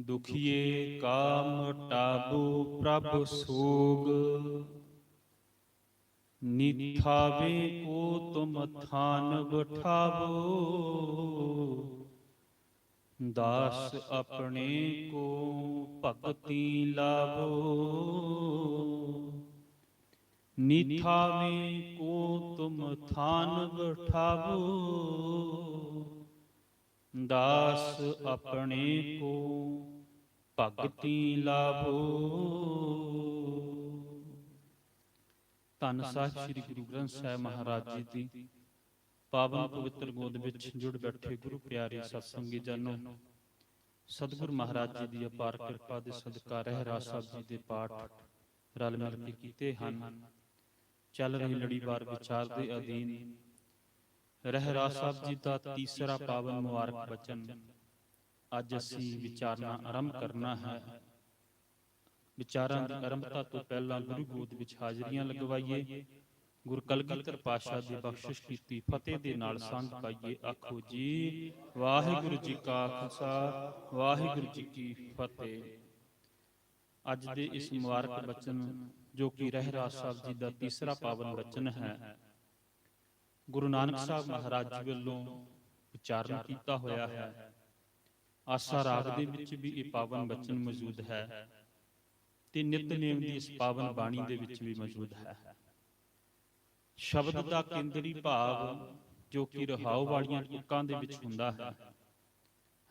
ਦੁਖੀਏ ਕਾ ਮਟਾਬੋ ਪ੍ਰਭ ਸੋਗ, ਨਿਥਾਵੇ ਕੋ ਤੁਮ ਥਾਨ ਬਠਾਵੋ, ਦਾਸ ਆਪਣੇ ਕੋ ਭਗਤੀ ਲਾਵੋ, ਨਿਥਾਵੇ ਕੋ ਤੁਮ ਥਾਨ ਬਠਾਵੋ, ਦਾਸ ਆਪਣੇ ਕੋ ਭਗਤੀ ਲਾਭੋ। ਧੰਨ ਸਾਹਿਬ ਸ੍ਰੀ ਗੁਰੂ ਗ੍ਰੰਥ ਸਾਹਿਬ ਮਹਾਰਾਜ ਜੀ ਦੀ ਪਾਵਨ ਪਵਿੱਤਰ ਗੋਦ ਵਿੱਚ ਜੁੜ ਬੈਠੇ ਗੁਰੂ ਪਿਆਰੇ ਸਤਸੰਗੀ ਜਨੋ, ਸਤਿਗੁਰ ਮਹਾਰਾਜ ਜੀ ਦੀ ਅਪਾਰ ਕਿਰਪਾ ਦੇ ਸਦਕਾ ਰਹਿਰਾਸ ਸਾਹਿਬ ਜੀ ਦੇ ਪਾਠ ਰਲ ਮਿਲ ਕੇ ਕੀਤੇ ਹਨ। ਚੱਲ ਰਹੀ ਲੜੀਵਾਰ ਵਿਚਾਰ ਦੇ ਅਧੀਨ ਰਹਿਰਾਸ ਸਾਹਿਬ ਜੀ ਦਾ ਤੀਸਰਾ ਪਾਵਨ ਮੁਬਾਰਕ ਬਚਨ ਅੱਜ ਅਸੀਂ ਵਿਚਾਰਨਾ ਆਰੰਭ ਕਰਨਾ ਹੈ। ਵਿਚਾਰਾਂ ਦੀ ਆਰੰਭਤਾ ਤੋਂ ਪਹਿਲਾਂ ਗੁਰੂ ਗੋਦ ਵਿੱਚ ਹਾਜ਼ਰੀਆਂ ਲਗਵਾਈਏ। ਗੁਰ ਕਲਗੀਧਰ ਪਾਤਸ਼ਾਹ ਦੀ ਬਖਸ਼ਿਸ਼ ਕੀਤੀ ਫਤਿਹ ਦੇ ਨਾਲ ਸੰਗ ਪਾਈਏ। ਆਖੋ ਜੀ ਵਾਹਿਗੁਰੂ ਜੀ ਕਾ ਖਾਲਸਾ, ਵਾਹਿਗੁਰੂ ਜੀ ਕੀ ਫਤਿਹ। ਅੱਜ ਦੇ ਇਸ ਮੁਬਾਰਕ ਬਚਨ ਜੋ ਕਿ ਰਹਿਰਾਸ ਸਾਹਿਬ ਜੀ ਦਾ ਤੀਸਰਾ ਪਾਵਨ ਬਚਨ ਹੈ, ਗੁਰੂ ਨਾਨਕ ਸਾਹਿਬ ਮਹਾਰਾਜ ਜੀ ਵੱਲੋਂ ਉਚਾਰਨ ਕੀਤਾ ਹੋਇਆ ਹੈ। ਆਸਾ ਰਾਗ ਦੇ ਵਿੱਚ ਵੀ ਇਹ ਪਾਵਨ ਬਚਨ ਮੌਜੂਦ ਹੈ ਤੇ ਨਿਤਨੇਮ ਦੀ ਇਸ ਪਾਵਨ ਬਾਣੀ ਦੇ ਵਿੱਚ ਵੀ ਮੌਜੂਦ ਹੈ। ਸ਼ਬਦ ਦਾ ਕੇਂਦਰੀ ਭਾਵ ਜੋ ਕਿ ਰਹਾਉ ਵਾਲੀਆਂ ਤੁਕਾਂ ਦੇ ਵਿੱਚ ਹੁੰਦਾ ਹੈ।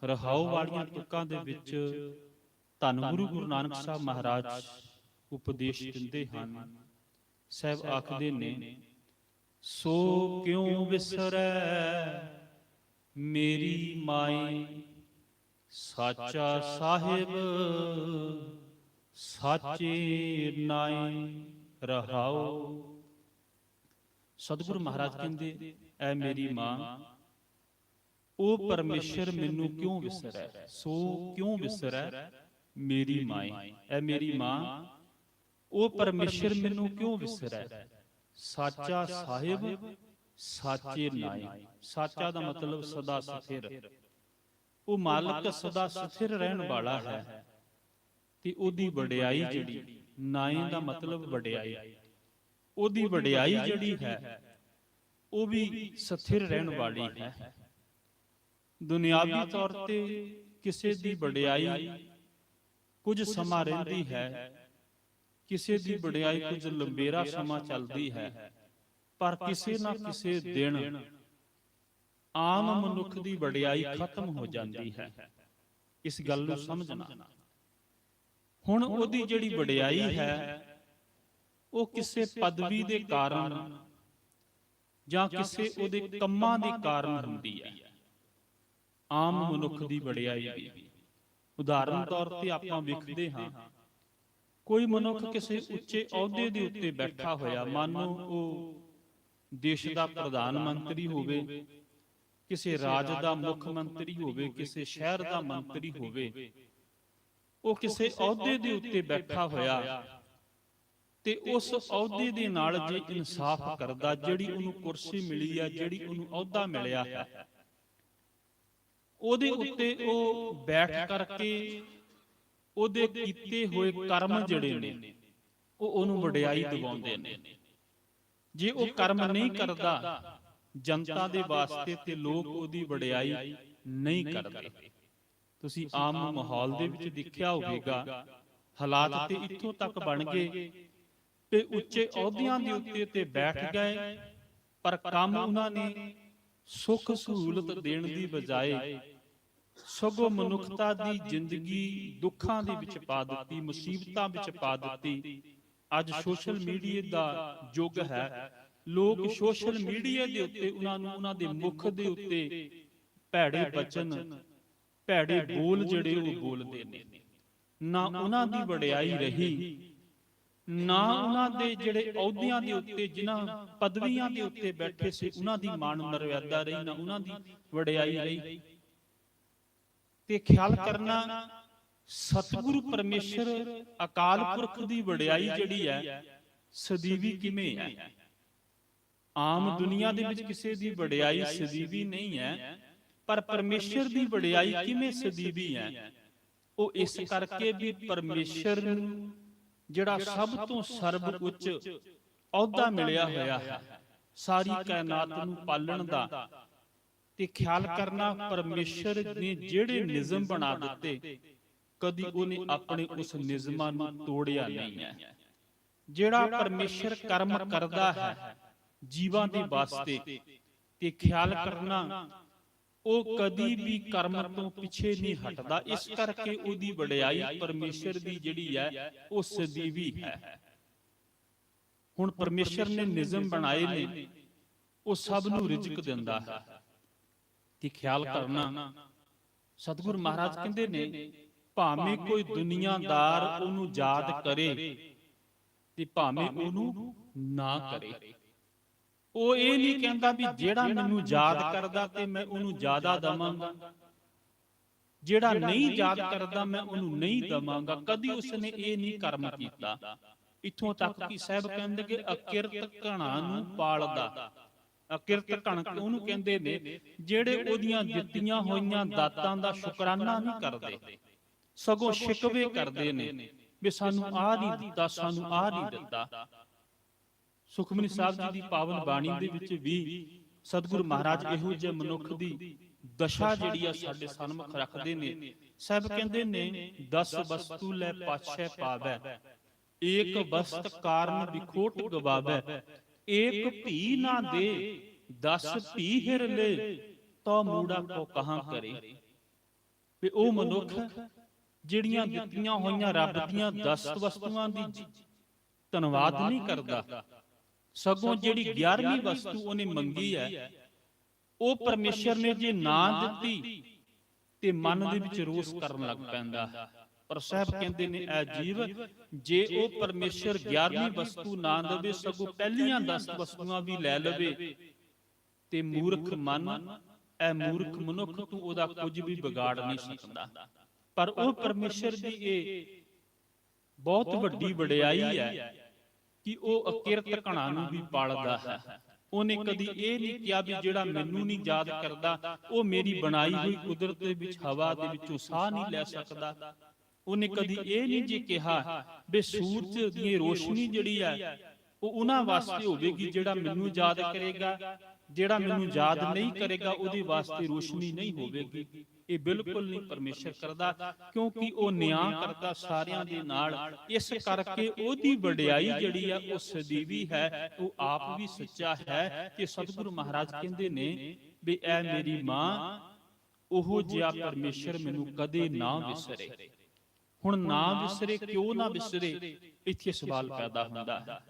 ਰਹਾਉ ਵਾਲੀਆਂ ਤੁਕਾਂ ਦੇ ਵਿੱਚ ਧੰਨ ਗੁਰੂ ਨਾਨਕ ਸਾਹਿਬ ਮਹਾਰਾਜ ਉਪਦੇਸ਼ ਦਿੰਦੇ ਹਨ। ਸਾਹਿਬ ਆਖਦੇ ਨੇ, ਸੋ ਕਿਉ ਵਿਸਰੈ ਮੇਰੀ ਮਾਈ, ਸਾਚਾ ਸਾਹਿਬ ਸਾਚੇ ਨਾਈ ਰਹਾਉ। ਸਤਿਗੁਰੂ ਮਹਾਰਾਜ ਕਹਿੰਦੇ, ਐ ਮੇਰੀ ਮਾਂ, ਉਹ ਪਰਮੇਸ਼ਰ ਮੈਨੂੰ ਕਿਉਂ ਵਿਸਰੈ। ਸੋ ਕਿਉਂ ਵਿਸਰੈ ਮੇਰੀ ਮਾਈ, ਐ ਮੇਰੀ ਮਾਂ, ਉਹ ਪਰਮੇਸ਼ਰ ਮੈਨੂੰ ਕਿਉਂ ਵਿਸਰੈ। ਸਾਚਾ ਸਾਹਿਬ ਸਾਚੇ ਨਾਈ। ਸਾਚਾ ਦਾ ਮਤਲਬ ਸਦਾ ਸਥਿਰ, ਉਹ ਮਾਲਕ ਸਦਾ ਸਥਿਰ ਰਹਿਣ ਵਾਲਾ ਹੈ ਤੇ ਉਹਦੀ ਵਡਿਆਈ ਜਿਹੜੀ, ਨਾਈ ਦਾ ਮਤਲਬ ਵਡਿਆਈ, ਉਹਦੀ ਵਡਿਆਈ ਜਿਹੜੀ ਹੈ ਉਹ ਵੀ ਸਥਿਰ ਰਹਿਣ ਵਾਲੀ ਹੈ। ਦੁਨਿਆਵੀ ਤੌਰ ਤੇ ਕਿਸੇ ਦੀ ਵਡਿਆਈ ਕੁਝ ਸਮਾਂ ਰਹਿੰਦੀ ਹੈ, ਕਿਸੇ ਦੀ ਵਡਿਆਈ ਕੁਝ ਲੰਬੇਰਾ ਸਮਾਂ ਚੱਲਦੀ ਹੈ, ਪਰ ਕਿਸੇ ਨਾ ਕਿਸੇ ਦਿਨ ਆਮ ਮਨੁੱਖ ਦੀ ਵਡਿਆਈ ਖਤਮ ਹੋ ਜਾਂਦੀ ਹੈ। ਇਸ ਗੱਲ ਨੂੰ ਸਮਝਣਾ। ਹੁਣ ਉਹਦੀ ਜਿਹੜੀ ਵਡਿਆਈ ਹੈ ਉਹ ਕਿਸੇ ਪਦਵੀ ਦੇ ਕਾਰਨ ਜਾਂ ਕਿਸੇ ਉਹਦੇ ਕੰਮਾਂ ਦੇ ਕਾਰਨ ਹੁੰਦੀ ਹੈ। ਆਮ ਮਨੁੱਖ ਦੀ ਵਡਿਆਈ ਵੀ, ਉਦਾਹਰਨ ਤੌਰ ਤੇ ਆਪਾਂ ਵੇਖਦੇ ਹਾਂ, ਕੋਈ ਮਨੁੱਖ ਕਿਸੇ ਉੱਚੇ ਅਹੁਦੇ ਦੇ ਉੱਤੇ ਬੈਠਾ ਹੋਇਆ, ਮਾਨੋ ਉਹ ਦੇਸ਼ ਦਾ ਪ੍ਰਧਾਨ ਮੰਤਰੀ ਹੋਵੇ, ਕਿਸੇ ਰਾਜ ਦਾ ਮੁੱਖ ਮੰਤਰੀ ਹੋਵੇ, ਕਿਸੇ ਸ਼ਹਿਰ ਦਾ ਮੰਤਰੀ ਹੋਵੇ, ਉਹ ਕਿਸੇ ਅਹੁਦੇ ਦੇ ਉੱਤੇ ਬੈਠਾ ਹੋਇਆ ਤੇ ਉਸ ਅਹੁਦੇ ਦੇ ਨਾਲ ਜੇ ਇਨਸਾਫ ਕਰਦਾ, ਜਿਹੜੀ ਉਹਨੂੰ ਕੁਰਸੀ ਮਿਲੀ ਹੈ, ਜਿਹੜੀ ਉਹਨੂੰ ਅਹੁਦਾ ਮਿਲਿਆ ਹੈ, ਉਹਦੇ ਉੱਤੇ ਉਹ ਬੈਠ ਕਰਕੇ ਉਹਦੇ ਕੀਤੇ ਹੋਏ ਕਰਮ ਜਿਹੜੇ ਨੇ ਉਹ ਉਹਨੂੰ ਵਡਿਆਈ ਦਿਵਾਉਂਦੇ ਨੇ। ਜੇ ਉਹ ਕਰਮ ਨਹੀਂ ਕਰਦਾ ਜਨਤਾ ਦੇ ਵਾਸਤੇ ਤੇ ਲੋਕ ਉਹਦੀ ਵਡਿਆਈ ਨਹੀਂ ਕਰਦੇ। ਤੁਸੀਂ ਆਮ ਮਾਹੌਲ ਦੇ ਵਿੱਚ ਦੇਖਿਆ ਹੋਵੇਗਾ, ਹਾਲਾਤ ਤੇ ਇੱਥੋਂ ਤੱਕ ਬਣ ਗਏ ਕਿ ਉੱਚੇ ਅਹੁਦਿਆਂ ਦੇ ਉੱਤੇ ਤੇ ਬੈਠ ਗਏ, ਪਰ ਕੰਮ ਉਹਨਾਂ ਨੇ ਸੁੱਖ ਸਹੂਲਤ ਦੇਣ ਦੀ ਬਜਾਏ ਸਗੋਂ ਮਨੁੱਖਤਾ ਦੀ ਜ਼ਿੰਦਗੀ ਦੁੱਖਾਂ ਦੇ ਵਿੱਚ ਪਾ ਦਿੱਤੀ, ਮੁਸੀਬਤਾਂ ਵਿੱਚ ਪਾ ਦਿੱਤੀ। ਅੱਜ ਸੋਸ਼ਲ ਮੀਡੀਆ ਦਾ ਯੁੱਗ ਹੈ। ਲੋਕ ਸੋਸ਼ਲ ਮੀਡੀਆ ਦੇ ਉੱਤੇ ਉਹਨਾਂ ਦੇ ਮੁਖ ਦੇ ਉੱਤੇ ਭੈੜੇ ਬਚਨ, ਭੈੜੇ ਬੋਲ ਜਿਹੜੇ ਉਹ ਬੋਲਦੇ ਨੇ। ਨਾ ਉਹਨਾਂ ਦੀ ਵਡਿਆਈ ਰਹੀ, ਨਾ ਉਹਨਾਂ ਦੇ ਜਿਹੜੇ ਅਹੁਦਿਆਂ ਦੇ ਉੱਤੇ, ਜਿਨ੍ਹਾਂ ਪਦਵੀਆਂ ਦੇ ਉੱਤੇ ਬੈਠੇ ਸੀ, ਉਹਨਾਂ ਦੀ ਮਾਣ ਮਰਿਆਦਾ ਰਹੀ, ਨਾ ਉਹਨਾਂ ਦੀ ਵਡਿਆਈ ਰਹੀ। ਤੇ ਖਿਆਲ ਕਰਨਾ, ਸਤਿਗੁਰੂ ਪਰਮੇਸ਼ਰ ਅਕਾਲ ਪੁਰਖ ਦੀ ਵਡਿਆਈ ਜਿਹੜੀ ਹੈ ਸਦੀਵੀ ਕਿਵੇਂ ਹੈ। ਆਮ ਦੁਨੀਆ ਦੇ ਵਿੱਚ ਕਿਸੇ ਦੀ ਵਡਿਆਈ ਸਦੀਵੀ ਨਹੀਂ ਹੈ, ਪਰ ਪਰਮੇਸ਼ਰ ਦੀ ਵਡਿਆਈ ਕਿਵੇਂ ਸਦੀਵੀ ਹੈ ਉਹ ਇਸ ਕਰਕੇ ਵੀ ਪਰਮੇਸ਼ਰ ਨੂੰ ਜਿਹੜਾ ਸਭ ਤੋਂ ਸਰਬ ਉੱਚ ਅਹੁਦਾ ਮਿਲਿਆ ਹੋਇਆ ਹੈ, ਸਾਰੀ ਕਾਇਨਾਤ ਨੂੰ ਪਾਲਣ ਦਾ ਤੇ ਖਿਆਲ ਕਰਨਾ। ਪਰਮੇਸ਼ਰ ਨੇ ਜਿਹੜੇ ਨਿਯਮ ਬਣਾ ਦਿੱਤੇ, ਕਦੀ ਉਹਨੇ ਆਪਣੇ ਉਸ ਨਿਯਮਾਂ ਨੂੰ ਤੋੜਿਆ ਨਹੀਂ ਹੈ। ਜਿਹੜਾ ਪਰਮੇਸ਼ਰ ਕਰਮ ਕਰਦਾ ਹੈ ਜੀਵਾਂ ਦੇ ਵਾਸਤੇ, ਤੇ ਖਿਆਲ ਕਰਨਾ ਉਹ ਕਦੀ ਵੀ ਕਰਮ ਤੋਂ ਪਿੱਛੇ ਨਹੀਂ ਹਟਦਾ। ਇਸ ਕਰਕੇ ਉਹਦੀ ਵਡਿਆਈ ਪਰਮੇਸ਼ਰ ਦੀ ਜਿਹੜੀ ਹੈ ਉਹ ਸਦੀਵੀ ਹੈ। ਹੁਣ ਪਰਮੇਸ਼ਰ ਨੇ ਨਿਯਮ ਬਣਾਏ ਨੇ, ਉਹ ਸਭ ਨੂੰ ਰਿਜ਼ਕ ਦਿੰਦਾ ਹੈ। ਤੇ ਖਿਆਲ ਕਰਨਾ, ਸਤਿਗੁਰ ਮਹਾਰਾਜ ਕਹਿੰਦੇ ਨੇ, ਭਾਵੇਂ ਕੋਈ ਦੁਨੀਆਦਾਰ ਉਹਨੂੰ ਯਾਦ ਕਰੇ ਤੇ ਭਾਵੇਂ ਉਹਨੂੰ ਨਾ ਕਰੇ, ਉਹ ਇਹ ਨਹੀਂ ਕਹਿੰਦਾ ਵੀ ਜਿਹੜਾ ਮੈਨੂੰ ਯਾਦ ਕਰਦਾ ਤੇ ਮੈਂ ਉਹਨੂੰ ਜ਼ਿਆਦਾ ਦਵਾਂਗਾ, ਜਿਹੜਾ ਨਹੀਂ ਯਾਦ ਕਰਦਾ ਮੈਂ ਉਹਨੂੰ ਨਹੀਂ ਦਵਾਂਗਾ। ਕਦੀ ਉਸਨੇ ਇਹ ਨਹੀਂ ਕਰਮ ਕੀਤਾ। ਇੱਥੋਂ ਤੱਕ ਕਿ ਸਾਹਿਬ ਕਹਿੰਦੇ ਕਿ ਅਕਿਰਤ ਘਣਾ ਨੂੰ ਪਾਲਦਾ। ਅਕਿਰਤ ਘਣ ਉਹਨੂੰ ਕਹਿੰਦੇ ਨੇ ਜਿਹੜੇ ਉਹਦੀਆਂ ਦਿੱਤੀਆਂ ਹੋਈਆਂ ਦਾਤਾਂ ਦਾ ਸ਼ੁਕਰਾਨਾ ਨਹੀਂ ਕਰਦੇ, ਸਗੋਂ ਸ਼ਿਕਵੇ ਕਰਦੇ ਨੇ ਵੀ ਸਾਨੂੰ ਆਹ ਨਹੀਂ ਦਿੱਤਾ, ਸਾਨੂੰ ਆਹ ਨਹੀਂ ਦਿੱਤਾ। ਸੁਖਮਨੀ ਸਾਹਿਬ ਜੀ ਦੀ ਪਾਵਨ ਬਾਣੀ ਦੇ ਵਿੱਚ ਵੀ ਸਤਿਗੁਰੂ ਮਹਾਰਾਜ ਇਹੋ ਜਿਹੇ ਮਨੁੱਖ ਦੀ ਦਸ਼ਾ ਜਿਹੜੀ ਆ ਸਾਡੇ ਸਨਮੁਖ ਰੱਖਦੇ ਨੇ। ਸਾਹਿਬ ਕਹਿੰਦੇ ਨੇ, 10 ਵਸਤੂ ਲੈ ਪਾਛੈ ਪਾਵੈ, ਏਕ ਵਸਤ ਕਾਰਨ ਵਿਖੋਟ ਗਵਾਵੈ, ਏਕ ਭੀ ਨਾ ਦੇ 10 ਭੀ ਹਿਰ ਲੈ, ਤੋ ਮੂੜਾ ਕੋ ਕਹਾਂ ਕਰੇ। ਵੀ ਉਹ ਮਨੁੱਖ ਜਿਹੜੀਆਂ ਦਿੱਤੀਆਂ ਹੋਈਆਂ ਰੱਬ ਦੀਆਂ 10 ਵਸਤੂਆਂ ਦੀ ਧੰਨਵਾਦ ਨਹੀਂ ਕਰਦਾ, ਸਗੋਂ ਜਿਹੜੀ 11ਵੀਂ ਵਸਤੂ ਉਹਨੇ ਮੰਗੀ ਹੈ, ਉਹ ਪਰਮੇਸ਼ਰ ਨੇ ਜੇ ਨਾ ਦਿੱਤੀ ਤੇ ਮਨ ਦੇ ਵਿੱਚ ਰੋਸ ਕਰਨ ਲੱਗ ਪੈਂਦਾ। ਪਰ ਸਾਹਿਬ ਕਹਿੰਦੇ ਨੇ, ਐ ਜੀਵ, ਜੇ ਉਹ ਪਰਮੇਸ਼ਰ 11ਵੀਂ ਵਸਤੂ ਨਾ ਦੇਵੇ, ਸਗੋਂ ਪਹਿਲੀਆਂ 10 ਵਸਤੂਆਂ ਵੀ ਲੈ ਲਵੇ, ਤੇ ਮੂਰਖ ਮਨ, ਐ ਮੂਰਖ ਮਨੁੱਖ, ਤੂੰ ਉਹਦਾ ਕੁਝ ਵੀ ਵਿਗਾੜ ਨਹੀਂ ਸਕਦਾ। ਪਰ ਉਹ ਪਰਮੇਸ਼ਰ ਦੀ ਇਹ ਬਹੁਤ ਵੱਡੀ ਵਡਿਆਈ ਹੈ ਕਿ ਉਹ ਅਕਿਰਤ ਘਣਾ ਨੂੰ ਵੀ ਪਾਲਦਾ ਹੈ। ਉਹਨੇ ਕਦੀ ਇਹ ਨਹੀਂ ਕਿਹਾ ਵੀ ਜਿਹੜਾ ਮੈਨੂੰ ਨਹੀਂ ਯਾਦ ਕਰਦਾ ਉਹ ਮੇਰੀ ਬਣਾਈ ਹੋਈ ਕੁਦਰਤ ਦੇ ਵਿੱਚ ਹਵਾ ਦੇ ਵਿੱਚੋਂ ਸਾਹ ਨਹੀਂ ਲੈ ਸਕਦਾ। ਉਹਨੇ ਕਦੀ ਇਹ ਨਹੀਂ ਜੇ ਕਿਹਾ ਵੀ ਸੂਰਜ ਦੀ ਰੋਸ਼ਨੀ ਜਿਹੜੀ ਹੈ ਉਹ ਉਹਨਾਂ ਵਾਸਤੇ ਹੋਵੇਗੀ ਜਿਹੜਾ ਮੈਨੂੰ ਯਾਦ ਕਰੇਗਾ, ਜਿਹੜਾ ਮੈਨੂੰ ਯਾਦ ਨਹੀਂ ਕਰੇਗਾ ਉਹਦੇ ਵਾਸਤੇ ਰੋਸ਼ਨੀ ਨਹੀਂ ਹੋਵੇਗੀ। ਇਹ ਬਿਲਕੁਲ ਨਹੀਂ ਪਰਮੇਸ਼ਰ ਕਰਦਾ, ਕਿਉਂਕਿ ਉਹ ਨਿਆਂ ਕਰਦਾ ਸਾਰਿਆਂ ਦੇ ਨਾਲ। ਇਸ ਕਰਕੇ ਉਹਦੀ ਵਡਿਆਈ ਜਿਹੜੀ ਆ ਉਹ ਸਦੀਵੀ ਹੈ, ਉਹ ਆਪ ਵੀ ਸੱਚਾ ਹੈ। ਕਿ ਸਤਿਗੁਰੂ ਮਹਾਰਾਜ ਕਹਿੰਦੇ ਨੇ ਵੀ ਐ ਮੇਰੀ ਮਾਂ, ਉਹ ਜਿਹਾ ਪਰਮੇਸ਼ਰ ਮੈਨੂੰ ਕਦੇ ਨਾ ਵਿਸਰੇ। ਹੁਣ ਨਾ ਵਿਸਰੇ, ਕਿਉਂ ਨਾ ਵਿਸਰੇ, ਇੱਥੇ ਸਵਾਲ ਪੈਦਾ ਹੁੰਦਾ ਹੈ।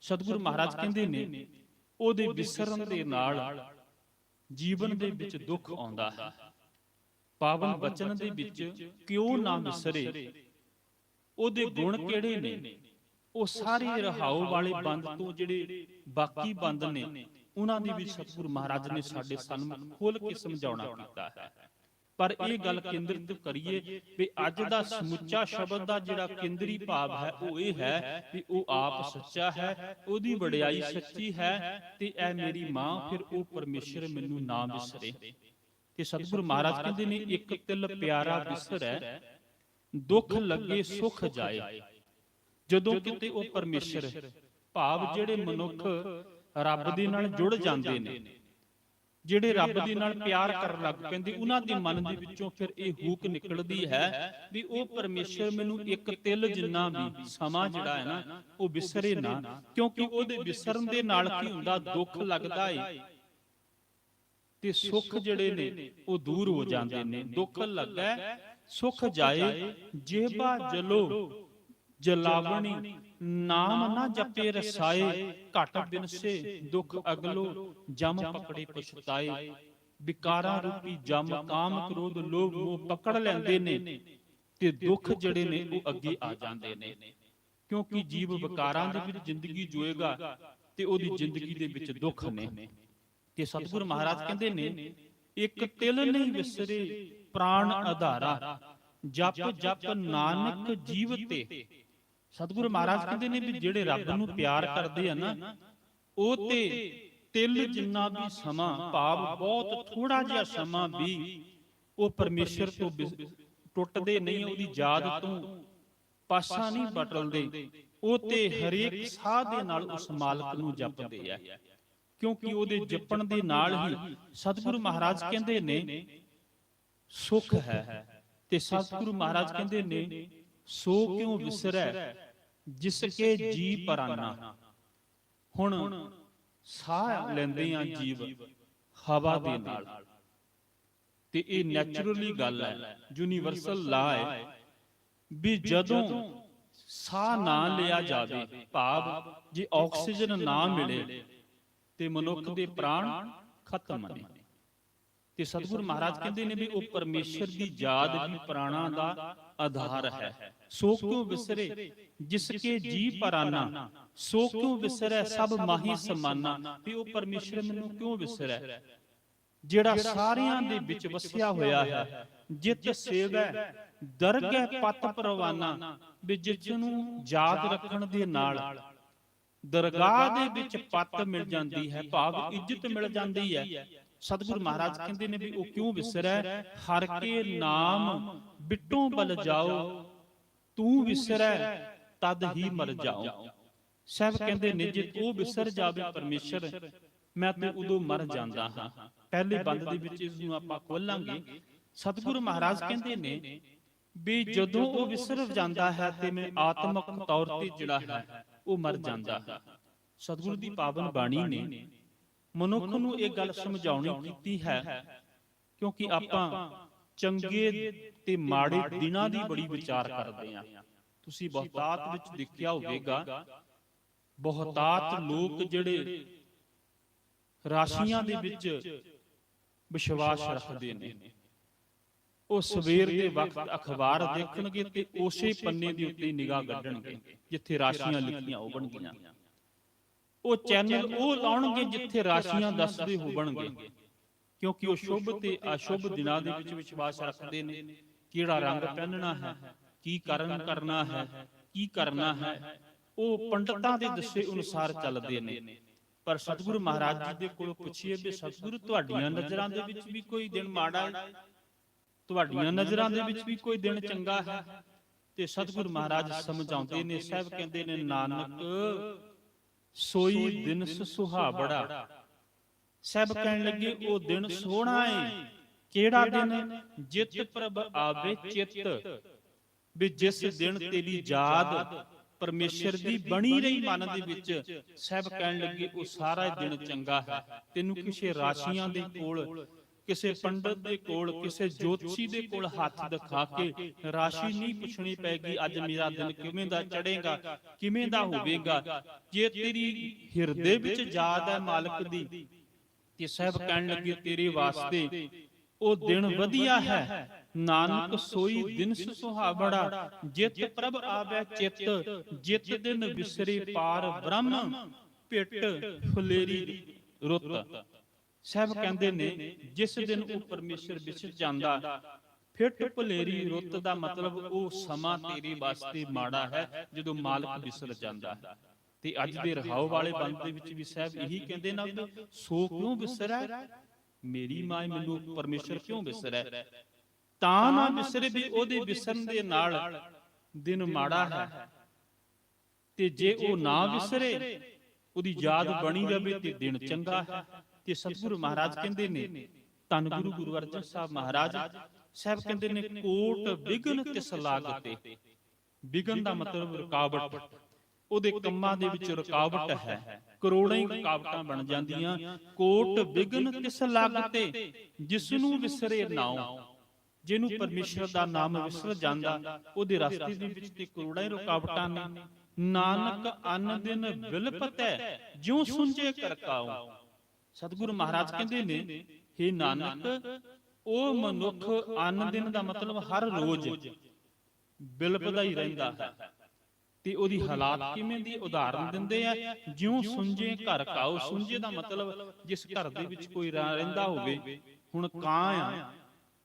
ਸਤਿਗੁਰੂ ਮਹਾਰਾਜ ਕਹਿੰਦੇ ਨੇ, ਉਹਦੇ ਵਿਸਰਨ ਦੇ ਨਾਲ ਜੀਵਨ ਦੇ ਵਿੱਚ ਦੁੱਖ ਆਉਂਦਾ ਹੈ। ਪਾਵਨ ਬਚਨ ਦੇ ਵਿੱਚ ਕਿਉਂ ਨਾ ਵਿਸਰੇ, ਉਹਦੇ ਗੁਣ ਕਿਹੜੇ ਨੇ, ਉਹ ਸਾਰੇ ਰਹਾਉ ਵਾਲੇ ਬੰਦ ਤੋਂ ਜਿਹੜੇ ਬਾਕੀ ਬੰਦ ਨੇ, ਉਹਨਾਂ ਦੀ ਵੀ ਸਤਿਗੁਰੂ ਮਹਾਰਾਜ ਨੇ ਸਾਡੇ ਸਾਹਮਣੇ ਖੋਲ ਕੇ ਸਮਝਾਉਣਾ ਕੀਤਾ ਹੈ। ਪਰ ਇਹ ਗੱਲ ਕੇਂਦਰਿਤ ਕਰੀਏ ਵੀ ਅੱਜ ਦਾ ਸਮੁੱਚਾ ਸ਼ਬਦ ਦਾ ਜਿਹੜਾ ਕੇਂਦਰੀ ਭਾਵ ਹੈ ਉਹ ਇਹ ਹੈ ਵੀ ਉਹ ਆਪ ਸੱਚਾ ਹੈ, ਉਹਦੀ ਵਡਿਆਈ ਸੱਚੀ ਹੈ, ਤੇ ਐ ਮੇਰੀ ਮਾਂ, ਫਿਰ ਉਹ ਪਰਮੇਸ਼ਰ ਮੈਨੂੰ ਨਾ ਵਿਸਰੇ। ਤੇ ਸਤਿਗੁਰੂ ਮਹਾਰਾਜ ਕਹਿੰਦੇ ਨੇ, ਇੱਕ ਤਿਲ ਪਿਆਰਾ ਵਿਸਰੈ, ਦੁੱਖ ਲੱਗੇ ਸੁਖ ਜਾਏ। ਜਦੋਂ ਕਿਤੇ ਉਹ ਪਰਮੇਸ਼ਰ ਭਾਵ ਜਿਹੜੇ ਮਨੁੱਖ ਰੱਬ ਦੇ ਨਾਲ ਜੁੜ ਜਾਂਦੇ ਨੇ, ਜਿਹੜੇ ਰੱਬ ਦੇ ਨਾਲ ਪਿਆਰ ਕਰਨ ਲੱਗ ਪੈਂਦੇ, ਉਹਨਾਂ ਦੇ ਮਨ ਦੇ ਵਿੱਚੋਂ ਫਿਰ ਇਹ ਹੂਕ ਨਿਕਲਦੀ ਹੈ ਵੀ ਉਹ ਪਰਮੇਸ਼ਰ ਮੈਨੂੰ ਇੱਕ ਤਿਲ ਜਿੰਨਾ ਵੀ ਸਮਾਂ ਜਿਹੜਾ ਹੈ ਨਾ ਉਹ ਵਿਸਰੇ ਨਾ। ਕਿਉਂਕਿ ਉਹਦੇ ਵਿਸਰਨ ਦੇ ਨਾਲ ਕੀ ਹੁੰਦਾ, ਦੁੱਖ ਲੱਗਦਾ ਏ ਤੇ ਸੁੱਖ ਜਿਹੜੇ ਨੇ ਉਹ ਦੂਰ ਹੋ ਜਾਂਦੇ ਨੇ। ਦੁੱਖ ਲੱਗਾ ਸੁਖ ਜਾਏ, ਜੇਬਾ ਜਲੋ ਜਲਾਵਣੀ, ਨਾਮ ਨਾ ਜਪੇ ਰਸਾਏ, ਘਟ ਬਿਨਸੇ ਦੁੱਖ ਅਗਲੋ, ਜਮ ਪਕੜੇ ਪਛਤਾਏ। ਵਿਕਾਰਾਂ ਰੂਪੀ ਜਮ ਕਾਮ ਕ੍ਰੋਧ ਲੋਭ ਮੋਹ ਪਕੜ ਲੈਂਦੇ ਨੇ ਤੇ ਦੁੱਖ ਜਿਹੜੇ ਨੇ ਉਹ ਅੱਗੇ ਆ ਜਾਂਦੇ ਨੇ। ਕਿਉਂਕਿ ਜੀਵ ਵਿਕਾਰਾਂ ਦੇ ਵਿੱਚ ਜ਼ਿੰਦਗੀ ਜੋਏਗਾ ਤੇ ਉਹਦੀ ਜ਼ਿੰਦਗੀ ਦੇ ਵਿੱਚ ਦੁੱਖ ਨੇ। ਤੇ ਸਤਿਗੁਰੂ ਮਹਾਰਾਜ ਕਹਿੰਦੇ ਨੇ, ਇੱਕ ਤਿਲ ਨਹੀਂ ਵਿਸਰੇ ਪ੍ਰਾਣ ਆਧਾਰਾ, ਜਪ ਜਪ ਨਾਨਕ ਜੀਵਤੇ। ਸਤਿਗੁਰੂ ਮਹਾਰਾਜ ਕਹਿੰਦੇ ਨੇ ਵੀ ਜਿਹੜੇ ਰੱਬ ਨੂੰ ਪਿਆਰ ਕਰਦੇ ਆ ਨਾ, ਉਹ ਤੇ ਤਿਲ ਜਿੰਨਾ ਵੀ ਸਮਾਂ, ਭਾਵ ਬਹੁਤ ਥੋੜਾ ਜਿਹਾ ਸਮਾਂ ਵੀ ਉਹ ਪਰਮੇਸ਼ਰ ਤੋਂ ਟੁੱਟਦੇ ਨਹੀਂ, ਉਹਦੀ ਯਾਦ ਤੋਂ ਪਾਸਾ ਨਹੀਂ ਬਟਲਦੇ, ਉਹ ਤੇ ਹਰੇਕ ਸਾਹ ਦੇ ਨਾਲ ਉਸ ਮਾਲਕ ਨੂੰ ਜਪਦੇ ਆ, ਕਿਉਂਕਿ ਉਹਦੇ ਜਪਣ ਦੇ ਨਾਲ ਹੀ ਸਤਿਗੁਰੂ ਮਹਾਰਾਜ ਕਹਿੰਦੇ ਨੇ ਸੁਖ ਹੈ। ਤੇ ਸਤਿਗੁਰੂ ਮਹਾਰਾਜ ਕਹਿੰਦੇ ਨੇ ਸੋ ਕਿਉ ਵਿਸਰੈ ਜਿਸ ਕੇ ਜੀ ਪਰਾਨਾ। ਹੁਣ ਸਾਹ ਲੈਂਦੇ ਆ ਜੀਵ ਹਵਾ ਦੇ ਨਾਲ, ਤੇ ਇਹ ਨੈਚੁਰਲੀ ਗੱਲ ਹੈ, ਯੂਨੀਵਰਸਲ ਲਾ ਹੈ ਵੀ ਜਦੋਂ ਸਾਹ ਨਾ ਲਿਆ ਜਾਵੇ, ਭਾਵ ਜੇ ਆਕਸੀਜਨ ਨਾ ਮਿਲੇ ਤੇ ਮਨੁੱਖ ਦੇ ਪ੍ਰਾਣ ਖਤਮ ਨੇ। ਤੇ ਸਤਿਗੁਰੂ ਮਹਾਰਾਜ ਕਹਿੰਦੇ ਨੇ ਵੀ ਉਹ ਪਰਮੇਸ਼ਰ ਦੀ ਯਾਦ ਵੀ ਪ੍ਰਾਣਾਂ ਦਾ ਆਧਾਰ ਹੈ। ਸੋ ਕਿਉ ਵਿਸਰੇ ਜਿਸ ਕੇ ਜੀ ਪਰਾਨਾ, ਸੋ ਕਿਉ ਵਿਸਰੈ ਸਭ ਮਾਹੀ ਸਮਾਨਾ। ਵੀ ਉਹ ਪਰਮੇਸ਼ਰ ਮੈਨੂੰ ਕਿਉਂ ਵਿਸਰੈ, ਜਿਹੜਾ ਸਾਰਿਆਂ ਦੇ ਵਿੱਚ ਵਸਿਆ ਹੋਇਆ ਹੈ। ਜਿਤ ਸੇਵੈ ਦਰਗਹਿ ਪਤ ਪਰਵਾਨਾ, ਵੀ ਜਿਸ ਨੂੰ ਯਾਦ ਰੱਖਣ ਦੇ ਨਾਲ ਦਰਗਾਹ ਦੇ ਵਿੱਚ ਪੱਤ ਮਿਲ ਜਾਂਦੀ ਹੈ, ਭਾਵ ਇੱਜ਼ਤ ਮਿਲ ਜਾਂਦੀ ਹੈ। ਸਤਿਗੁਰੂ ਮਹਾਰਾਜ ਕਹਿੰਦੇ ਨੇ ਵੀ ਉਹ ਕਿਉਂ ਵਿਸਰੈ, ਹਰਿ ਕੇ ਨਾਮ ਬਿਟੋਂ ਬਲ ਜਾਓ, ਤੂੰ ਵਿਸਰੈ ਤਦ ਹੀ ਮਰ ਜਾਓ। ਸਾਹਿਬ ਕਹਿੰਦੇ ਨੇ ਜੇ ਉਹ ਵਿਸਰ ਜਾਵੇ ਪਰਮੇਸ਼ਰ, ਮੈਂ ਤੇ ਉਦੋਂ ਮਰ ਜਾਂਦਾ ਹਾਂ। ਪਹਿਲੇ ਬੰਦ ਦੇ ਵਿੱਚ ਇਸ ਨੂੰ ਆਪਾਂ ਖੋਲਾਂਗੇ। ਸਤਿਗੁਰੂ ਮਹਾਰਾਜ ਕਹਿੰਦੇ ਨੇ ਵੀ ਜਦੋਂ ਉਹ ਵਿਸਰ ਜਾਂਦਾ ਹੈ ਤੇ ਮੈਂ ਆਤਮਿਕ ਤੌਰ ਤੇ ਜਿਹੜਾ ਹੈ ਉਹ ਮਰ ਜਾਂਦਾ ਹੈ। ਸਤਿਗੁਰੂ ਦੀ ਪਾਵਨ ਬਾਣੀ ਨੇ ਮਨੁੱਖ ਨੂੰ ਇਹ ਗੱਲ ਸਮਝਾਉਣੀ ਕੀਤੀ ਹੈ, ਕਿਉਂਕਿ ਆਪਾਂ ਚੰਗੇ ਤੇ ਮਾੜੇ ਦਿਨਾਂ ਦੀ ਬੜੀ ਵਿਚਾਰ ਕਰਦੇ ਹਾਂ। ਤੁਸੀਂ ਬਹੁਤਾਤ ਵਿੱਚ ਦੇਖਿਆ ਹੋਵੇਗਾ, ਬਹੁਤਾਤ ਲੋਕ ਜਿਹੜੇ ਰਾਸ਼ੀਆਂ ਦੇ ਵਿੱਚ ਵਿਸ਼ਵਾਸ ਰੱਖਦੇ ਨੇ, ਉਹ ਸਵੇਰ ਦੇ ਵਕਤ ਅਖਬਾਰ ਦੇਖਣਗੇ ਤੇ ਉਸੇ ਪੰਨੇ ਦੇ ਉੱਤੇ ਨਿਗਾਹ ਕੱਢਣਗੇ ਜਿੱਥੇ ਰਾਸ਼ੀਆਂ ਲਿਖੀਆਂ ਹੋਣਗੀਆਂ। ਉਹ ਚੈਨਲ ਉਹ ਲਾਉਣਗੇ ਜਿੱਥੇ ਰਾਸ਼ੀਆਂ ਦੱਸਦੇ ਹੋਣਗੇ, ਕਿਉਂਕਿ ਉਹ ਸ਼ੁਭ ਤੇ ਅਸ਼ੁਭ ਦਿਨਾਂ ਦੇ ਵਿੱਚ ਵਿਸ਼ਵਾਸ ਰੱਖਦੇ ਨੇ। ਕਿਹੜਾ ਰੰਗ ਪਹਿਨਣਾ ਹੈ, ਕੀ ਕਰਨ ਕਰਨਾ ਹੈ, ਕੀ ਕਰਨਾ ਹੈ, ਉਹ ਪੰਡਤਾਂ ਦੇ ਦੱਸੇ ਅਨੁਸਾਰ ਚੱਲਦੇ ਨੇ। ਪਰ ਸਤਿਗੁਰੂ ਮਹਾਰਾਜ ਜੀ ਦੇ ਕੋਲੋਂ ਪੁੱਛੀਏ ਵੀ ਸਤਿਗੁਰੂ ਤੁਹਾਡੀਆਂ ਨਜ਼ਰਾਂ ਦੇ ਵਿੱਚ ਵੀ ਕੋਈ ਦਿਨ ਮਾੜਾ ਹੈ, ਤੁਹਾਡੀਆਂ ਨਜ਼ਰਾਂ ਦੇ ਵਿੱਚ ਵੀ ਕੋਈ ਦਿਨ ਚੰਗਾ ਹੈ? ਤੇ ਸਤਿਗੁਰੂ ਮਹਾਰਾਜ ਸਮਝਾਉਂਦੇ ਨੇ, ਸਾਹਿਬ ਕਹਿੰਦੇ ਨੇ ਨਾਨਕ ਸੋਈ ਦਿਨ ਸੁਹਾਵੜਾ। ਸਾਹਿਬ ਕਹਿਣ ਲੱਗੇ ਉਹ ਦਿਨ ਸੋਹਣਾ ਏ। ਕਿਹੜਾ ਦਿਨ? ਜਿਤ ਪ੍ਰਭ ਆਵੇ ਚਿੱਤ, ਵੀ ਜਿਸ ਦਿਨ ਤੇਰੀ ਯਾਦ ਪਰਮੇਸ਼ਰ ਦੀ ਬਣੀ ਰਹੀ ਮਨ ਦੇ ਵਿੱਚ। ਸਾਹਿਬ ਕਹਿਣ ਲੱਗੇ ਉਹ ਸਾਰਾ ਦਿਨ ਚੰਗਾ ਹੈ। ਤੈਨੂੰ ਕਿਸੇ ਰਾਸ਼ੀਆਂ ਦੇ ਕੋਲ, ਕਿਸੇ ਪੰਡਤ ਦੇ ਕੋਲ, ਕਿਸੇ ਜੋਤਸ਼ੀ ਦੇ ਕੋਲ ਹੱਥ ਦਿਖਾ ਕੇ ਰਾਸ਼ੀ ਨਹੀਂ ਪੁੱਛਣੀ ਪੈਗੀ ਅੱਜ ਮੇਰਾ ਦਿਨ ਕਿਵੇਂ ਦਾ ਚੜ੍ਹੇਗਾ, ਕਿਵੇਂ ਦਾ ਹੋਵੇਗਾ। ਜੇ ਤੇਰੀ ਹਿਰਦੇ ਵਿੱਚ ਯਾਦ ਹੈ ਮਾਲਕ ਦੀ, ਤੇ ਸਾਹਿਬ ਕਹਿਣ ਲੱਗੇ ਤੇਰੇ ਵਾਸਤੇ ਉਹ ਦਿਨ ਵਧੀਆ ਹੈ। ਨਾਨਕ ਸੋਈ ਦਿਨ ਸੁਹਾਵੜਾ, ਜਿਤ ਪ੍ਰਭ ਆਵੈ ਚਿੱਤ, ਜਿਤ ਦਿਨ ਵਿਸਰੇ ਪਾਰ ਬ੍ਰਹਮ, ਪਿੱਟ ਫੁਲੇਰੀ ਰੁੱਤ। ਸਾਹਿਬ ਕਹਿੰਦੇ ਨੇ ਜਿਸ ਦਿਨ ਉਹ ਪਰਮੇਸ਼ਰ ਵਿਸਰ ਜਾਂਦਾ, ਫਿੱਟ ਭੁਲੇਰੀ ਰੁੱਤ ਦਾ ਮਤਲਬ ਉਹ ਸਮਾਂ ਤੇਰੇ ਵਾਸਤੇ ਮਾੜਾ ਹੈ ਜਦੋਂ ਮਾਲਕ ਵਿਸਰ ਜਾਂਦਾ ਹੈ। ਤੇ ਅੱਜ ਦੇ ਰਹਾਉ ਵਾਲੇ ਬੰਦ ਦੇ ਵਿੱਚ ਵੀ ਸਾਹਿਬ ਇਹੀ ਕਹਿੰਦੇ ਨਾ, ਸੋ ਕਿਉਂ ਵਿਸਰੈ ਮੇਰੀ ਮਾਂ, ਮੈਨੂੰ ਪਰਮੇਸ਼ਰ ਕਿਉਂ ਵਿਸਰੈ? ਤਾਂ ਨਾ ਵਿਸਰੇ ਵੀ ਉਹਦੇ ਵਿਸਰਨ ਦੇ ਨਾਲ ਦਿਨ ਮਾੜਾ ਹੈ, ਤੇ ਜੇ ਉਹ ਨਾ ਵਿਸਰੇ, ਉਹਦੀ ਯਾਦ ਬਣੀ ਰਵੇ ਤੇ ਦਿਨ ਚੰਗਾ ਹੈ। ਤੇ ਸਤਿਗੁਰੂ ਮਹਾਰਾਜ ਕਹਿੰਦੇ ਨੇ, ਧੰਨ ਗੁਰੂ ਗੁਰੂ ਅਰਜਨ ਸਾਹਿਬ ਮਹਾਰਾਜ ਸਾਹਿਬ ਕਹਿੰਦੇ ਨੇ, ਕੋਟ ਵਿਗਨ ਤਿਸ ਲਾਗਤੇ। ਵਿਗਨ ਦਾ ਮਤਲਬ ਰੁਕਾਵਟ, ਉਹਦੇ ਕੰਮਾਂ ਦੇ ਵਿੱਚ ਰੁਕਾਵਟ ਹੈ। ਕਰੋੜਾਂ ਹੀ ਰੁਕਾਵਟਾਂ ਬਣ ਜਾਂਦੀਆਂ। ਕੋਟ ਵਿਗਨ ਤਿਸ ਲਾਗਤੇ, ਜਿਸ ਨੂੰ ਵਿਸਰੇ ਨਾਉ। ਜਿਹਨੂੰ ਪਰਮੇਸ਼ਰ ਦਾ ਨਾਮ ਵਿਸਰ ਜਾਂਦਾ, ਉਹਦੇ ਰਸਤੇ ਦੇ ਵਿੱਚ ਤੇ ਕਰੋੜਾਂ ਹੀ ਰੁਕਾਵਟਾਂ ਨੇ। ਨਾਨਕ ਅਨ ਦਿਨ ਵਿਲਪਤੈ, ਜਿਉ ਸੁੰਝੇ ਕਰਕਾਉ। ਸਤਿਗੁਰੂ ਮਹਾਰਾਜ ਕਹਿੰਦੇ ਨੇ, ਹੇ ਨਾਨਕ, ਉਹ ਮਨੁੱਖ ਅਨ ਦਿਨ ਦਾ ਮਤਲਬ ਹਰ ਰੋਜ਼ ਬਿਲਪਦਾ ਹੀ ਰਹਿੰਦਾ ਹੈ। ਤੇ ਉਹਦੀ ਹਾਲਾਤ ਕਿਵੇਂ ਦੀ ਉਦਾਹਰਨ ਦਿੰਦੇ ਆ, ਜਿਉਂ ਸੁੰਝੇ ਘਰ ਕਾਉ। ਸੁੰਝੇ ਦਾ ਮਤਲਬ ਜਿਸ ਘਰ ਦੇ ਵਿੱਚ ਕੋਈ ਰਹਿੰਦਾ ਹੋਵੇ। ਹੁਣ ਕਾਂ ਆ,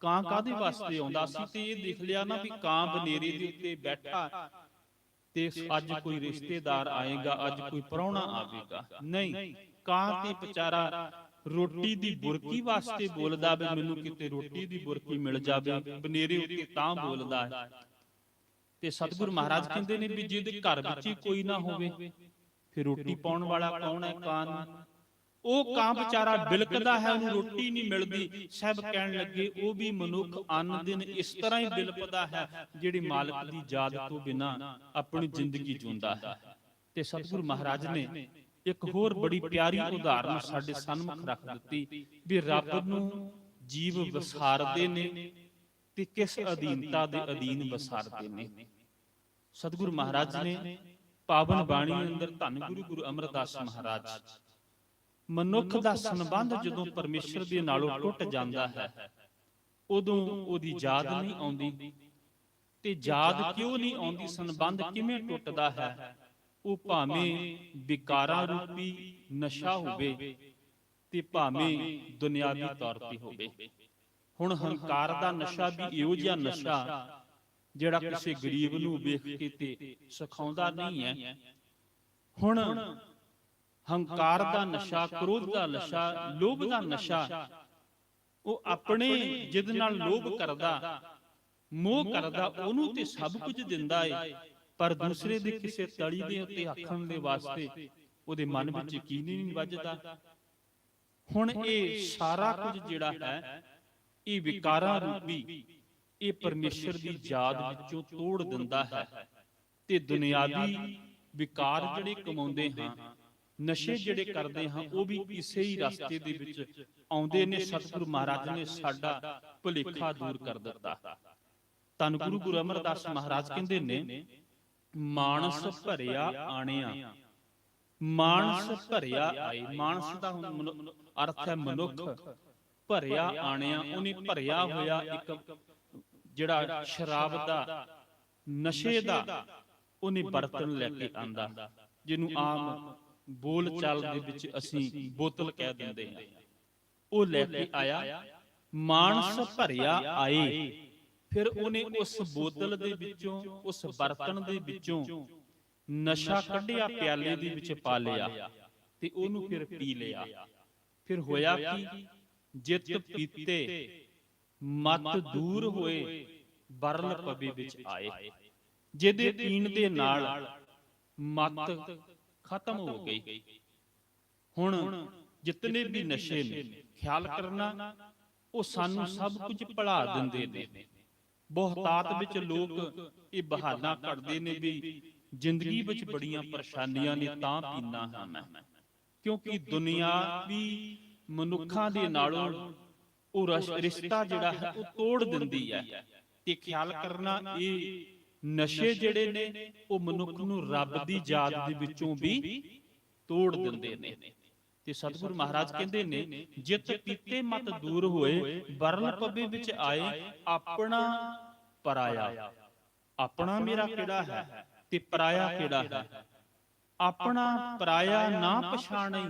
ਕਾਂ ਕਾਹਦੇ ਵਾਸਤੇ ਆਉਂਦਾ ਸੀ? ਤੇ ਇਹ ਦੇਖ ਲਿਆ ਨਾ ਵੀ ਕਾਂ ਬਨੇਰੇ ਦੇ ਉੱਤੇ ਬੈਠਾ ਤੇ ਅੱਜ ਕੋਈ ਰਿਸ਼ਤੇਦਾਰ ਆਏਗਾ, ਅੱਜ ਕੋਈ ਪ੍ਰਾਹੁਣਾ ਆਵੇਗਾ। ਨਹੀਂ, ਕਾਂ ਤੇ ਵਿਚਾਰਾ ਰੋਟੀ ਦੀ ਬੁਰਕੀ ਵਾਸਤੇ ਬੋਲਦਾ ਵੀ ਮੈਨੂੰ ਕਿਤੇ ਰੋਟੀ ਦੀ ਬੁਰਕੀ ਮਿਲ ਜਾਵੇ, ਬਨੇਰੇ ਉੱਤੇ ਤਾਂ ਬੋਲਦਾ ਹੈ। ਤੇ ਸਤਿਗੁਰੂ ਮਹਾਰਾਜ ਕਹਿੰਦੇ ਨੇ ਵੀ ਜਿਹਦੇ ਘਰ ਵਿੱਚ ਹੀ ਕੋਈ ਨਾ ਹੋਵੇ ਫਿਰ ਰੋਟੀ ਪਾਉਣ ਵਾਲਾ ਕੌਣ ਹੈ? ਕਾਂ ਨੂੰ। ਉਹ ਕਾਂ ਵਿਚਾਰਾ ਬਿਲਕਦਾ ਹੈ, ਉਹਨੂੰ ਰੋਟੀ ਨਹੀਂ ਮਿਲਦੀ। ਸਾਹਿਬ ਕਹਿਣ ਲੱਗੇ ਉਹ ਵੀ ਮਨੁੱਖ ਅੰਨ ਦਿਨ ਇਸ ਤਰ੍ਹਾਂ ਹੀ ਬਿਲਪਦਾ ਹੈ ਜਿਹੜੀ ਮਾਲਕ ਦੀ ਯਾਦ ਤੋਂ ਬਿਨਾਂ ਆਪਣੀ ਜ਼ਿੰਦਗੀ ਜਿਉਂਦਾ ਹੈ। ਤੇ ਸਤਿਗੁਰੂ ਮਹਾਰਾਜ ਨੇ ਇੱਕ ਹੋਰ ਬੜੀ ਪਿਆਰੀ ਉਦਾਹਰਨ ਸਾਡੇ ਸਾਹਮਣੇ ਰੱਖ ਦਿੱਤੀ ਵੀ ਰੱਬ ਨੂੰ ਜੀਵ ਵਿਸਾਰਦੇ ਨੇ ਤੇ ਕਿਸ ਅਧੀਨਤਾ ਦੇ ਅਧੀਨ ਵਿਸਾਰਦੇ ਨੇ। ਸਤਿਗੁਰੂ ਮਹਾਰਾਜ ਨੇ ਪਾਵਨ ਬਾਣੀ ਅੰਦਰ ਧੰਨ ਗੁਰੂ ਅਮਰਦਾਸ ਮਹਾਰਾਜ, ਮਨੁੱਖ ਦਾ ਸੰਬੰਧ ਜਦੋਂ ਪਰਮੇਸ਼ਰ ਦੇ ਨਾਲੋਂ ਟੁੱਟ ਜਾਂਦਾ ਹੈ ਉਦੋਂ ਉਹਦੀ ਯਾਦ ਨਹੀਂ ਆਉਂਦੀ। ਤੇ ਯਾਦ ਕਿਉਂ ਨਹੀਂ ਆਉਂਦੀ, ਸੰਬੰਧ ਕਿਵੇਂ ਟੁੱਟਦਾ ਹੈ? ਉਹ ਭਾਵੇਂ ਵਿਕਾਰਾਂ ਰੂਪੀ ਨਸ਼ਾ ਹੋਵੇ ਤੇ ਭਾਵੇਂ ਦੁਨਿਆਵੀ ਤੌਰ ਤੇ ਹੋਵੇ। ਹੁਣ ਹੰਕਾਰ ਦਾ ਨਸ਼ਾ ਵੀ ਇਹੋ ਜਿਹਾ ਨਸ਼ਾ ਜਿਹੜਾ ਕਿਸੇ ਗਰੀਬ ਨੂੰ ਵੇਖ ਕੇ ਤੇ ਸਿਖਾਉਂਦਾ ਨਹੀਂ ਹੈ। ਹੁਣ ਹੰਕਾਰ ਦਾ ਨਸ਼ਾ, ਕ੍ਰੋਧ ਦਾ ਨਸ਼ਾ, ਲੋਭ ਦਾ ਨਸ਼ਾ, ਉਹ ਆਪਣੇ ਜਿਦ ਨਾਲ ਲੋਭ ਕਰਦਾ, ਮੋਹ ਕਰਦਾ, ਉਹਨੂੰ ਤੇ ਸਭ ਕੁਝ ਦਿੰਦਾ ਏ, ਪਰ ਦੂਸਰੇ ਦੇ ਕਿਸੇ ਤਲੀ ਦੇ ਉੱਤੇ ਆਖਣ ਦੇ ਵਾਸਤੇ ਉਹਦੇ ਮਨ ਵਿੱਚ ਯਕੀਨ ਹੀ ਨਹੀਂ ਵੱਜਦਾ। ਹੁਣ ਇਹ ਸਾਰਾ ਕੁਝ ਜਿਹੜਾ ਹੈ ਇਹ ਵਿਕਾਰਾਂ ਰੂਪੀ ਇਹ ਪਰਮੇਸ਼ਰ ਦੀ ਯਾਦ ਵਿੱਚੋਂ ਤੋੜ ਦਿੰਦਾ ਹੈ। ਤੇ ਦੁਨਿਆਵੀ ਵਿਕਾਰ ਜਿਹੜੇ ਕਮਾਉਂਦੇ ਹਾਂ, ਨਸ਼ੇ ਜਿਹੜੇ ਕਰਦੇ ਹਾਂ, ਉਹ ਵੀ ਇਸੇ ਹੀ ਰਸਤੇ ਦੇ ਵਿੱਚ ਆਉਂਦੇ ਨੇ। ਸਤਿਗੁਰੂ ਮਹਾਰਾਜ ਨੇ ਸਾਡਾ ਭੁਲੇਖਾ ਦੂਰ ਕਰ ਦਿੱਤਾ। ਧੰਨ ਗੁਰੂ ਅਮਰਦਾਸ ਮਹਾਰਾਜ ਕਹਿੰਦੇ ਨੇ ਮਾਨਸ ਭਰਿਆ ਆਣਿਆ, ਮਾਨਸ ਭਰਿਆ ਆਏ। ਮਾਨਸ ਦਾ ਅਰਥ ਹੈ ਮਨੁੱਖ, ਭਰਿਆ ਆਣਿਆ, ਉਹਨੇ ਭਰਿਆ ਹੋਇਆ ਇੱਕ ਜਿਹੜਾ ਸ਼ਰਾਬ ਦਾ, ਨਸ਼ੇ ਦਾ ਉਹਨੇ ਬਰਤਨ ਲੈ ਕੇ ਆਂਦਾ, ਜਿਹਨੂੰ ਆਮ ਬੋਲ ਚਾਲ ਦੇ ਵਿੱਚ ਅਸੀਂ ਬੋਤਲ ਕਹਿ ਦਿੰਦੇ ਹਾਂ। ਉਹ ਲੈ ਕੇ ਆਇਆ, ਮਾਨਸ ਭਰਿਆ ਆਏ। ਫਿਰ ਉਹਨੇ ਉਸ ਬੋਤਲ ਦੇ ਵਿੱਚੋਂ, ਉਸ ਬਰਤਨ ਦੇ ਵਿੱਚੋਂ ਨਸ਼ਾ ਕੱਢਿਆ, ਪਿਆਲੇ ਦੇ ਵਿੱਚ ਪਾ ਲਿਆ ਤੇ ਉਹਨੂੰ ਫਿਰ ਪੀ ਲਿਆ। ਫਿਰ ਹੋਇਆ ਕੀ? ਜਿਤ ਪੀਤੇ ਮਤ ਦੂਰ ਹੋਏ, ਬਰਲ ਪਵੇ ਵਿੱਚ ਆਏ। ਜਿਹਦੇ ਪੀਣ ਦੇ ਨਾਲ ਮਤ ਖਤਮ ਹੋ ਗਈ। ਹੁਣ ਜਿਤਨੇ ਵੀ ਨਸ਼ੇ ਨੇ, ਖਿਆਲ ਕਰਨਾ, ਉਹ ਸਾਨੂੰ ਸਭ ਕੁਝ ਭੁਲਾ ਦਿੰਦੇ ਨੇ। ਬਹੁਤਾਤ ਵਿੱਚ ਲੋਕ ਇਹ ਬਹਾਨਾ ਕਰਦੇ ਨੇ ਵੀ ਜ਼ਿੰਦਗੀ ਵਿੱਚ ਬੜੀਆਂ ਪਰੇਸ਼ਾਨੀਆਂ ਨੇ ਤਾਂ ਪੀਂਦਾ ਹਾਂ ਮੈਂ, ਕਿਉਂਕਿ ਦੁਨਿਆਵੀ ਮਨੁੱਖਾਂ ਦੇ ਨਾਲੋਂ ਉਹ ਰਿਸ਼ਤਾ ਜਿਹੜਾ ਹੈ ਉਹ ਤੋੜ ਦਿੰਦੀ ਹੈ। ਤੇ ਖਿਆਲ ਕਰਨਾ, ਇਹ ਨਸ਼ੇ ਜਿਹੜੇ ਨੇ ਉਹ ਮਨੁੱਖ ਨੂੰ ਰੱਬ ਦੀ ਯਾਦ ਦੇ ਵਿੱਚੋਂ ਵੀ ਤੋੜ ਦਿੰਦੇ ਨੇ। ਤੇ ਸਤਿਗੁਰੂ ਮਹਾਰਾਜ ਕਹਿੰਦੇ ਨੇ ਜਿਤ ਪੀਤੇ ਮਤ ਦੂਰ ਹੋਏ, ਬਰਲ ਪਵੇ ਵਿੱਚ ਆਏ, ਆਪਣਾ ਪਰਾਇਆ। ਆਪਣਾ ਮੇਰਾ ਕਿਹੜਾ ਹੈ ਤੇ ਪਰਾਇਆ ਕਿਹੜਾ ਹੈ? ਆਪਣਾ ਪਰਾਇਆ ਨਾ ਪਛਾਣੈ,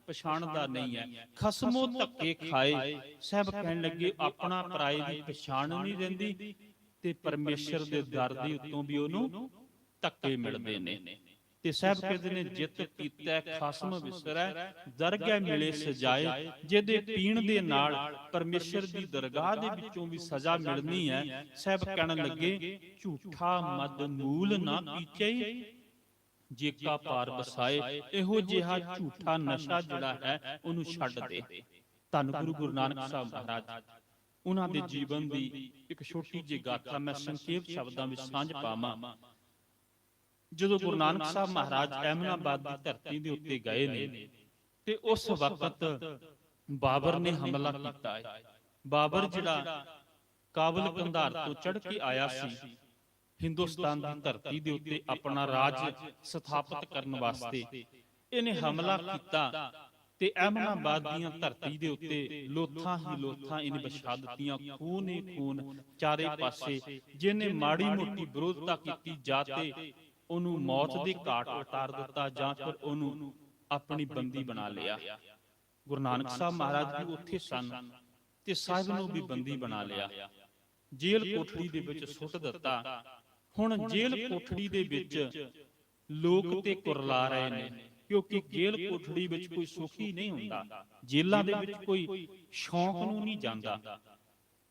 ਪਛਾਣਦਾ ਨਹੀਂ ਹੈ। ਖਸਮੋ ਧੱਕੇ ਖਾਏ। ਸਾਹਿਬ ਕਹਿਣ ਲੱਗੇ ਆਪਣਾ ਪਰਾਏ ਦੀ ਪਛਾਣ ਨਹੀਂ ਰਹਿੰਦੀ ਤੇ ਪਰਮੇਸ਼ਰ ਦੇ ਦਰ ਦੇ ਉੱਤੋਂ ਵੀ ਉਹਨੂੰ ਧੱਕੇ ਮਿਲਦੇ ਨੇ। ਤੇ ਸਾਹਿਬ ਕਹਿੰਦੇ ਨੇ ਜਿਤ ਪੀਤੈ ਖਸਮ ਵਿਸਰੈ, ਦਰਗਹਿ ਮਿਲੇ ਸਜਾਏ। ਜਿਹਦੇ ਪੀਣ ਦੇ ਨਾਲ ਪਰਮੇਸ਼ਰ ਦੀ ਦਰਗਾਹ ਦੇ ਵਿੱਚੋਂ ਵੀ ਸਜ਼ਾ ਮਿਲਣੀ ਹੈ। ਸਾਹਿਬ ਕਹਿਣ ਲੱਗੇ ਝੂਠਾ ਮਦ ਮੂਲ ਨਾ ਪੀਚੈ, ਜੇਕਾ ਪਾਰ ਵਸਾਏ। ਇਹੋ ਜਿਹਾ ਝੂਠਾ ਨਸ਼ਾ ਜਿਹੜਾ ਹੈ ਉਹਨੂੰ ਛੱਡ ਦੇ। ਧੰਨ ਗੁਰੂ ਨਾਨਕ ਸਾਹਿਬ ਮਹਾਰਾਜ, ਉਹਨਾਂ ਦੇ ਜੀਵਨ ਦੀ ਇੱਕ ਛੋਟੀ ਜਿਹੀ ਗਾਥਾ ਮੈਂ ਸੰਖੇਪ ਸ਼ਬਦਾਂ ਵਿੱਚ ਸਾਂਝ ਪਾਵਾਂ। ਜਦੋਂ ਗੁਰੂ ਨਾਨਕ ਸਾਹਿਬ ਮਹਾਰਾਜ ਅਹਿਮਦਾਬਾਦ ਦੀ ਧਰਤੀ ਦੇ ਉੱਤੇ ਗਏ ਨੇ ਤੇ ਉਸ ਵਕਤ ਬਾਬਰ ਨੇ ਹਮਲਾ ਕੀਤਾ ਹੈ। ਬਾਬਰ ਜਿਹੜਾ ਕਾਬਲ ਕੰਧਾਰ ਤੋਂ ਚੜ੍ਹ ਕੇ ਆਇਆ ਸੀ ਹਿੰਦੁਸਤਾਨ ਦੀ ਧਰਤੀ ਦੇ ਉੱਤੇ ਆਪਣਾ ਰਾਜ ਸਥਾਪਿਤ ਕਰਨ ਵਾਸਤੇ, ਇਹਨੇ ਹਮਲਾ ਕੀਤਾ ਤੇ ਅਹਿਮਦਾਬਾਦ ਦੀਆਂ ਧਰਤੀ ਦੇ ਉੱਤੇ ਲੋਥਾਂ ਹੀ ਲੋਥਾਂ ਇਹਨੇ ਵਿਛਾ ਦਿੱਤੀਆਂ। ਖੂਨ ਹੀ ਖੂਨ ਚਾਰੇ ਪਾਸੇ। ਜਿਹਨੇ ਮਾੜੀ ਮੋਟੀ ਵਿਰੋਧਤਾ ਕੀਤੀ ਜਾਂ ਤੇ ਉਹਨੂੰ ਮੌਤ ਦੇ ਘਾਟ ਉਤਾਰ ਦਿੱਤਾ ਜਾਂ ਫਿਰ ਉਹਨੂੰ ਆਪਣੀ ਬੰਦੀ ਬਣਾ ਲਿਆ। ਗੁਰੂ ਨਾਨਕ ਸਾਹਿਬ ਮਹਾਰਾਜ ਵੀ ਉੱਥੇ ਸਨ ਤੇ ਸਾਹਿਬ ਨੂੰ ਵੀ ਬੰਦੀ ਬਣਾ ਲਿਆ, ਜੇਲ੍ਹ ਕੋਠੜੀ ਦੇ ਵਿੱਚ ਸੁੱਟ ਦਿੱਤਾ। ਹੁਣ ਜੇਲ੍ਹ ਕੋਠੜੀ ਦੇ ਵਿੱਚ ਲੋਕ ਤੇ ਕੁਰਲਾ ਰਹੇ ਨੇ, ਕਿਉਂਕਿ ਜੇਲ੍ਹ ਕੋਠੜੀ ਵਿੱਚ ਕੋਈ ਸੁਖੀ ਨਹੀਂ ਹੁੰਦਾ, ਜੇਲ੍ਹਾਂ ਦੇ ਵਿੱਚ ਕੋਈ ਸ਼ੌਂਕ ਨੂੰ ਨਹੀਂ ਜਾਂਦਾ।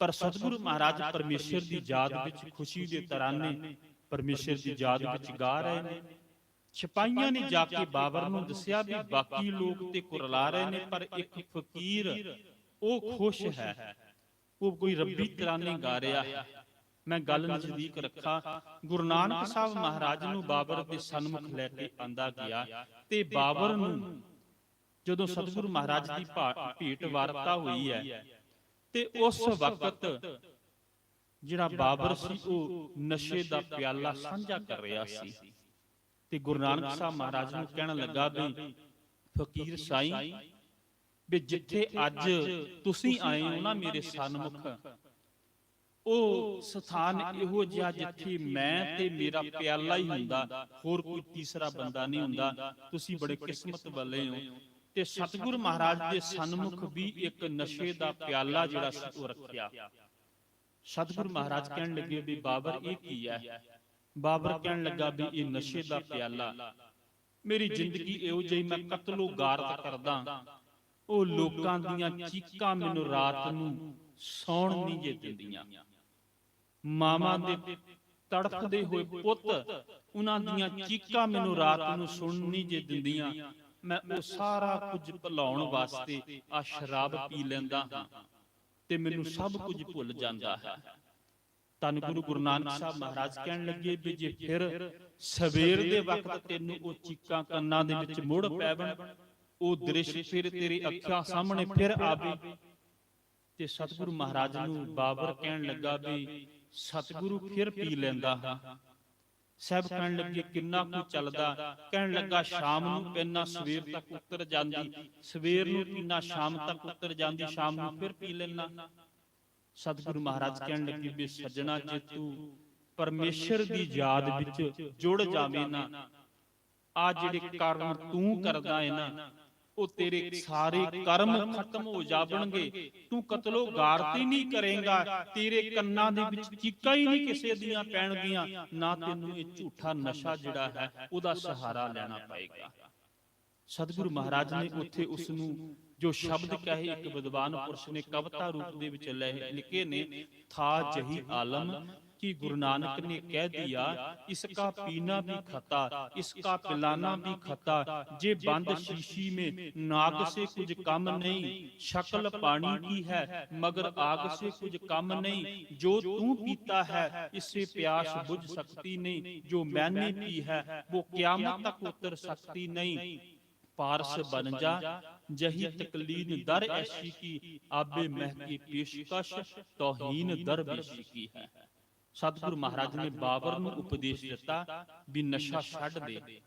ਪਰ ਸਤਿਗੁਰੂ ਮਹਾਰਾਜ ਪਰਮੇਸ਼ਰ ਦੀ ਯਾਦ ਵਿੱਚ ਖੁਸ਼ੀ ਦੇ ਤਰਾਨੇ ਪਰਮੇਸ਼ਰ ਦੀ ਯਾਦ ਵਿੱਚ ਗਾ ਰਹੇ ਨੇ। ਸਿਪਾਹੀਆਂ ਨੇ ਜਾ ਕੇ ਬਾਬਰ ਨੂੰ ਦੱਸਿਆ ਵੀ ਬਾਕੀ ਲੋਕ ਤੇ ਕੁਰਲਾ ਰਹੇ ਨੇ, ਪਰ ਇੱਕ ਫਕੀਰ ਉਹ ਖੁਸ਼ ਹੈ, ਉਹ ਕੋਈ ਰੱਬੀ ਤਰਾਨੇ ਗਾ ਰਿਹਾ ਹੈ। ਮੈਂ ਗੱਲ ਨਜ਼ਦੀਕ ਰੱਖਾਂ, ਗੁਰੂ ਨਾਨਕ ਸਾਹਿਬ ਮਹਾਰਾਜ ਨੂੰ ਬਾਬਰ ਦੇ ਸਨਮੁਖ ਲੈ ਕੇ ਆਂਦਾ ਗਿਆ, ਤੇ ਬਾਬਰ ਨੂੰ ਜਦੋਂ ਸਤਿਗੁਰੂ ਮਹਾਰਾਜ ਦੀ ਭੇਟ ਵਾਰਤਾ ਹੋਈ ਹੈ, ਤੇ ਉਸ ਵਕਤ ਜਿਹੜਾ ਬਾਬਰ ਸੀ ਉਹ ਨਸ਼ੇ ਦਾ ਪਿਆਲਾ ਸਾਂਝਾ ਕਰ ਰਿਹਾ ਸੀ। ਤੇ ਗੁਰੂ ਨਾਨਕ ਸਾਹਿਬ ਮਹਾਰਾਜ ਨੂੰ ਕਹਿਣ ਲੱਗਾ ਵੀ ਫਕੀਰ ਸਾਈਂ, ਵੀ ਜਿੱਥੇ ਅੱਜ ਤੁਸੀਂ ਆਏ ਹੋ ਨਾ ਮੇਰੇ ਸਨਮੁਖ, ਉਹ ਸਥਾਨ ਇਹੋ ਜਿਹਾ ਜਿੱਥੇ ਮੈਂ ਤੇ ਮੇਰਾ ਪਿਆਲਾ ਹੀ ਹੁੰਦਾ, ਹੋਰ ਕੋਈ ਤੀਸਰਾ ਬੰਦਾ ਨਹੀਂ ਹੁੰਦਾ। ਤੁਸੀਂ ਬੜੇ ਕਿਸਮਤ ਵਾਲੇ ਹੋ। ਤੇ ਸਤਿਗੁਰੂ ਮਹਾਰਾਜ ਦੇ ਸਨਮੁਖ ਵੀ ਇੱਕ ਨਸ਼ੇ ਦਾ ਪਿਆਲਾ ਜਿਹੜਾ ਸੀ ਉਹ ਰੱਖਿਆ। ਸਤਿਗੁਰੂ ਮਹਾਰਾਜ ਕਹਿਣ ਲੱਗੇ ਵੀ ਬਾਬਰ ਇਹ ਕੀ ਹੈ? ਬਾਬਰ ਕਹਿਣ ਲੱਗਾ ਵੀ ਇਹ ਨਸ਼ੇ ਦਾ ਪਿਆਲਾ, ਮੇਰੀ ਜ਼ਿੰਦਗੀ ਇਹੋ ਜਿਹੀ, ਮੈਂ ਕਤਲੋ ਗਾਰਤ ਕਰਦਾ, ਉਹ ਲੋਕਾਂ ਦੀਆਂ ਚੀਕਾਂ ਮੈਨੂੰ ਰਾਤ ਨੂੰ ਸੌਣ ਨਹੀਂ ਜੇ ਦਿੰਦੀਆਂ। ਮਾਵਾਂ ਦੇ ਤੜਫਦੇ ਹੋਏ ਪੁੱਤ, ਉਹਨਾਂ ਦੀਆਂ ਚੀਕਾਂ ਮੈਨੂੰ ਰਾਤ ਨੂੰ ਸੁਣਨ ਨਹੀਂ ਜੇ ਦਿੰਦੀਆਂ। ਮੈਂ ਉਹ ਸਾਰਾ ਕੁਝ ਭੁਲਾਉਣ ਵਾਸਤੇ ਆ ਸ਼ਰਾਬ ਪੀ ਲੈਂਦਾ ਹਾਂ, ਤੇ ਮੈਨੂੰ ਸਭ ਕੁਝ ਭੁੱਲ ਜਾਂਦਾ ਹੈ। ਧੰਨ ਗੁਰੂ ਨਾਨਕ ਸਾਹਿਬ ਮਹਾਰਾਜ ਕਹਿਣ ਲੱਗੇ ਵੀ ਜੇ ਫਿਰ ਸਵੇਰ ਦੇ ਵਕਤ ਤੈਨੂੰ ਉਹ ਚੀਕਾਂ ਕੰਨਾਂ ਦੇ ਵਿੱਚ ਮੁੜ ਪੈਵਣ, ਉਹ ਦ੍ਰਿਸ਼ ਫਿਰ ਤੇਰੀ ਅੱਖਾਂ ਸਾਹਮਣੇ ਫਿਰ ਆਵੇ। ਤੇ ਸਤਿਗੁਰੂ ਮਹਾਰਾਜ ਨੂੰ ਬਾਬਰ ਕਹਿਣ ਲੱਗਾ ਵੀ ਸਤਿਗੁਰੂ ਫਿਰ ਪੀ ਲੈਂਦਾ ਹਾਂ। ਸਾਹਿਬ ਕਹਿਣ ਲੱਗੇ ਕਿੰਨਾ ਕੁ ਚੱਲਦਾ? ਕਹਿਣ ਲੱਗਾ ਸ਼ਾਮ ਨੂੰ ਪੀਨਾ, ਸਵੇਰ ਤੱਕ ਉਤਰ ਜਾਂਦੀ, ਸਵੇਰ ਨੂੰ ਪੀਨਾ, ਸ਼ਾਮ ਤੱਕ ਉਤਰ ਜਾਂਦੀ, ਸ਼ਾਮ ਨੂੰ ਫਿਰ ਪੀ ਲੈਣਾ। ਸਤਿਗੁਰੂ ਮਹਾਰਾਜ ਕਹਿਣ ਲੱਗੇ ਵੀ ਸੱਜਣਾ, ਜੇ ਤੂੰ ਪਰਮੇਸ਼ਰ ਦੀ ਯਾਦ ਵਿੱਚ ਜੁੜ ਜਾਵੇਂ ਨਾ, ਆ ਜਿਹੜੇ ਕਰਮ ਤੂੰ ਕਰਦਾ ਹੈ ਨਾ, ਉਹ ਤੇਰੇ ਸਾਰੇ ਕਰਮ ਖਤਮ ਹੋ ਜਾਣਗੇ। ਤੂੰ ਕਤਲੋ ਗਾਰਤੀ ਨਹੀਂ ਕਰੇਗਾ, ਤੇਰੇ ਕੰਨਾਂ ਦੇ ਵਿੱਚ ਚੀਕਾਂ ਹੀ ਨਹੀਂ ਕਿਸੇ ਦੀਆਂ ਪੈਣਗੀਆਂ, ਨਾ ਤੈਨੂੰ ਇਹ ਝੂਠਾ ਨਸ਼ਾ ਜਿਹੜਾ ਹੈ ਉਹਦਾ ਸਹਾਰਾ ਲੈਣਾ ਪਏਗਾ। ਸਤਿਗੁਰੂ ਮਹਾਰਾਜ ਨੇ ਉੱਥੇ ਉਸ ਨੂੰ ਜੋ ਸ਼ਬਦ ਕਹੇ, ਇੱਕ ਵਿਦਵਾਨ ਪੁਰਸ਼ ਨੇ ਕਵਿਤਾ ਰੂਪ ਦੇ ਵਿੱਚ ਲਿਖੇ ਨੇ, ਥਾ ਜਹੀ ਆਲਮ कि गुरु नानक ने कह दिया, इसका पीना भी खता, इसका पिलाना भी खता, जे बंद शीशी में नाग से कुछ कम नहीं, शक्ल पानी की है मगर आग से कुछ कम नहीं, जो तू पीता है इससे प्यास बुझ सकती नहीं, जो मैंने पी है वो क़यामत तक उतर सकती नहीं, पारस बन जा जही तकलीन दर ऐशी की, आबे महकी पेशकश तौहीन दरवेशी की है। ਸਤਿਗੁਰੂ ਮਹਾਰਾਜ ਨੇ ਬਾਬਰ ਨੂੰ ਉਪਦੇਸ਼ ਦਿੱਤਾ ਵੀ ਨਸ਼ਾ ਛੱਡ ਦੇ।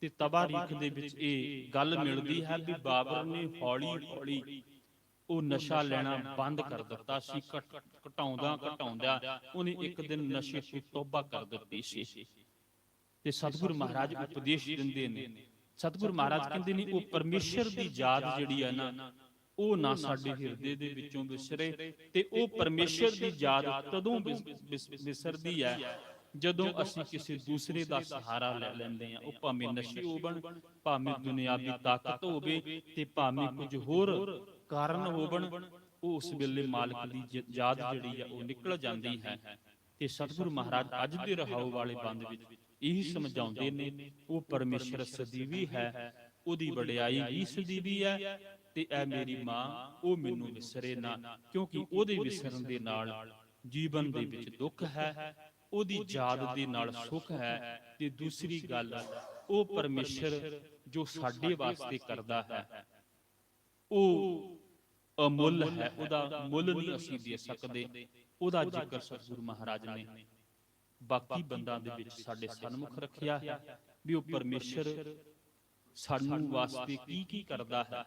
ਤੇ ਤਬਾਰੀਖ ਦੇ ਵਿੱਚ ਇਹ ਗੱਲ ਮਿਲਦੀ ਹੈ ਵੀ ਬਾਬਰ ਨੇ ਹੌਲੀ ਹੌਲੀ ਉਹ ਨਸ਼ਾ ਲੈਣਾ ਬੰਦ ਕਰ ਦਿੱਤਾ ਸੀ। ਘਟਾਉਂਦਾ ਉਹਨੇ ਇੱਕ ਦਿਨ ਨਸ਼ੇ ਤੋਂ ਤੋਬਾ ਕਰ ਦਿੱਤੀ ਸੀ। ਤੇ ਸਤਿਗੁਰੂ ਮਹਾਰਾਜ ਉਪਦੇਸ਼ ਦਿੰਦੇ ਨੇ, ਸਤਿਗੁਰੂ ਮਹਾਰਾਜ ਕਹਿੰਦੇ ਨੇ ਉਹ ਪਰਮੇਸ਼ਰ ਦੀ ਯਾਦ ਜਿਹੜੀ ਹੈ ਨਾ, ਉਹ ਨਾ ਸਾਡੇ ਹਿਰਦੇ ਦੇ ਵਿੱਚੋਂ ਵਿਸਰੇ। ਤੇ ਉਹ ਪਰਮੇਸ਼ਰ ਦੀ ਯਾਦ ਤਦੋਂ ਵਿਸਰਦੀ ਹੈ ਜਦੋਂ ਅਸੀਂ ਕਿਸੇ ਦੂਸਰੇ ਦਾ ਸਹਾਰਾ ਲੈ ਲੈਂਦੇ ਹਾਂ। ਉਹ ਭਾਵੇਂ ਨਸ਼ੇ ਹੋਵਣ, ਭਾਵੇਂ ਦੁਨਿਆਵੀ ਤਾਕਤ ਹੋਵੇ, ਤੇ ਭਾਵੇਂ ਕੁਝ ਹੋਰ ਕਾਰਨ ਹੋਵਣ, ਉਹ ਉਸ ਵੇਲੇ ਮਾਲਕ ਦੀ ਯਾਦ ਜਿਹੜੀ ਆ ਉਹ ਨਿਕਲ ਜਾਂਦੀ ਹੈ। ਤੇ ਸਤਿਗੁਰੂ ਮਹਾਰਾਜ ਅੱਜ ਦੇ ਰਹਾਉ ਵਾਲੇ ਬੰਦ ਵਿੱਚ ਇਹੀ ਸਮਝਾਉਂਦੇ ਨੇ, ਉਹ ਪਰਮੇਸ਼ਰ ਸਦੀਵੀ ਹੈ, ਉਹਦੀ ਵਡਿਆਈ ਵੀ ਸਦੀਵੀ ਹੈ, ਤੇ ਐ ਮੇਰੀ ਮਾਂ ਉਹ ਮੈਨੂੰ ਵਿਸਰੇ ਨਾ, ਕਿਉਂਕਿ ਉਹਦੇ ਵਿਸਰਨ ਦੇ ਨਾਲ ਜੀਵਨ ਦੇ ਵਿੱਚ ਦੁੱਖ ਹੈ, ਉਹਦੀ ਯਾਦ ਦੇ ਨਾਲ ਸੁੱਖ ਹੈ। ਤੇ ਦੂਸਰੀ ਗੱਲ, ਉਹ ਪਰਮੇਸ਼ਰ ਜੋ ਸਾਡੇ ਵਾਸਤੇ ਕਰਦਾ ਹੈ ਉਹ ਅਮੁੱਲ ਹੈ, ਉਹਦਾ ਮੁੱਲ ਨਹੀਂ ਅਸੀਂ ਦੇ ਸਕਦੇ। ਉਹਦਾ ਜ਼ਿਕਰ ਸਤਿਗੁਰੂ ਮਹਾਰਾਜ ਨੇ ਬਾਕੀ ਬੰਦਾਂ ਦੇ ਵਿੱਚ ਸਾਡੇ ਸਨਮੁਖ ਰੱਖਿਆ ਹੈ ਵੀ ਉਹ ਪਰਮੇਸ਼ਰ ਸਾਨੂੰ ਵਾਸਤੇ ਕੀ ਕੀ ਕਰਦਾ ਹੈ,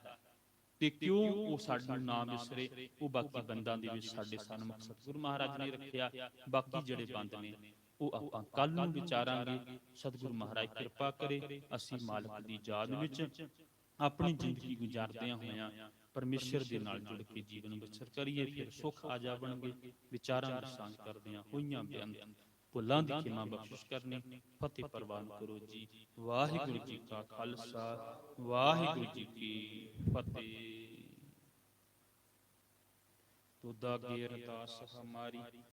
ਤੇ ਕਿਉਂ ਉਹ ਸਾਨੂੰ ਨਾ ਵਿਸਰੇ। ਉਹ ਬਾਕੀ ਬੰਦਾਂ ਦੇ ਵਿੱਚ ਸਾਡੇ ਸਨਮੁਖ ਸਤਿਗੁਰੂ ਮਹਾਰਾਜ ਨੇ ਰੱਖਿਆ। ਬਾਕੀ ਜਿਹੜੇ ਬੰਦ ਨੇ ਉਹ ਆਪਾਂ ਕੱਲ ਨੂੰ ਵਿਚਾਰਾਂਗੇ। ਸਤਿਗੁਰੂ ਮਹਾਰਾਜ ਕਿਰਪਾ ਕਰੇ, ਅਸੀਂ ਮਾਲਕ ਦੀ ਯਾਦ ਵਿੱਚ ਆਪਣੀ ਜ਼ਿੰਦਗੀ ਗੁਜ਼ਾਰਦਿਆਂ ਹੋਇਆਂ ਪਰਮੇਸ਼ਰ ਦੇ ਨਾਲ ਜੁੜ ਕੇ ਜੀਵਨ ਬਸਰ ਕਰੀਏ, ਫਿਰ ਸੁੱਖ ਆ ਜਾਵਣਗੇ। ਵਿਚਾਰਾਂ ਦੀ ਸਾਂਝ ਕਰਦਿਆਂ ਹੋਈਆਂ ਬੇਅੰਤ ਭੁੱਲਾਂ ਦੀ ਖਿਮਾ ਬਖਸ਼ਿਸ਼ ਕਰਨੀ। ਫਤਿਹ ਪ੍ਰਵਾਨ ਕਰੋ ਜੀ। ਵਾਹਿਗੁਰੂ ਜੀ ਕਾ ਖਾਲਸਾ, ਵਾਹਿਗੁਰੂ ਜੀ ਕੀ ਫਤਿਹ। ਤੁਦਾ ਗੇ ਅਰਦਾਸ ਹਮਾਰੀ,